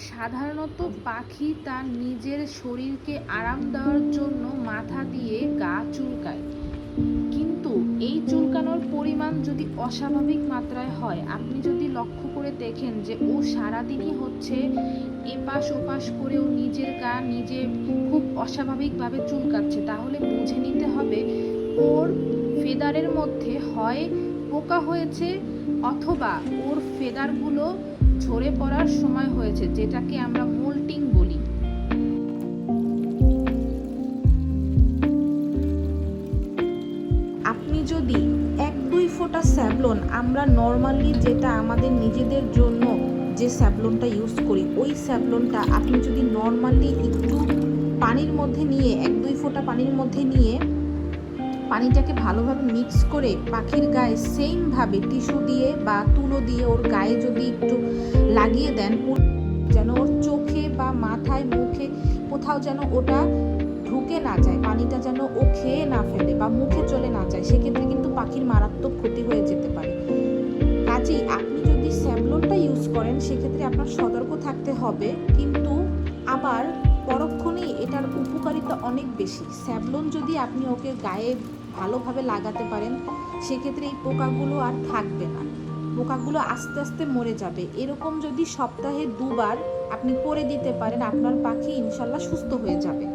সাধারণত পাখি তার নিজের শরীরকে আরাম দেওয়ার জন্য মাথা দিয়ে গা চুলকায়, কিন্তু এই চুলকানোর পরিমাণ যদি অস্বাভাবিক মাত্রায় হয়, আপনি যদি লক্ষ্য করে দেখেন যে ও সারাদিনই হচ্ছে এপাশ ওপাশ করে ও নিজের গা নিজে খুব অস্বাভাবিকভাবে চুলকাচ্ছে, তাহলে বুঝে নিতে হবে ওর ফেদারের মধ্যে হয় পোকা হয়েছে, অথবা ওর ফেদারগুলো ঝরে পড়ার সময় হয়েছে, যেটাকে আমরা মোল্টিং বলি। আপনি যদি 1-2 ফোঁটা স্যাভলন, আমরা নর্মালি যেটা আমাদের নিজেদের জন্য যে স্যাভলনটা ইউজ করি, ওই স্যাভলনটা আপনি যদি নর্মালি একটু পানির মধ্যে নিয়ে 1-2 ফোঁটা পানির মধ্যে নিয়ে পানিটাকে ভালোভাবে মিক্স করে পাখির গায়ে সেমভাবে টিস্যু দিয়ে বা তুলো দিয়ে ওর গায়ে যদি একটু লাগিয়ে দেন, যেন ওর চোখে বা মাথায় মুখে কোথাও যেন ওটা ঢুকে না যায়, পানিটা যেন ও খেয়ে না ফেলে বা মুখে চলে না যায়, সেক্ষেত্রে কিন্তু পাখির মারাত্মক ক্ষতি হয়ে যেতে পারে। কাজেই আপনি যদি স্যাভলনটা ইউজ করেন, সেক্ষেত্রে আপনার সতর্ক থাকতে হবে, কিন্তু আবার পরক্ষণেই এটার উপকারিতা অনেক বেশি। স্যাভলন যদি আপনি ওকে গায়ে ভালোভাবে লাগাতে পারেন, সেক্ষেত্রে এই পোকাগুলো আর থাকবে না, পোকাগুলো আস্তে আস্তে মরে যাবে। এরকম যদি সপ্তাহে 2 বার আপনি করে দিতে পারেন, আপনার পাখি ইনশাল্লাহ সুস্থ হয়ে যাবে।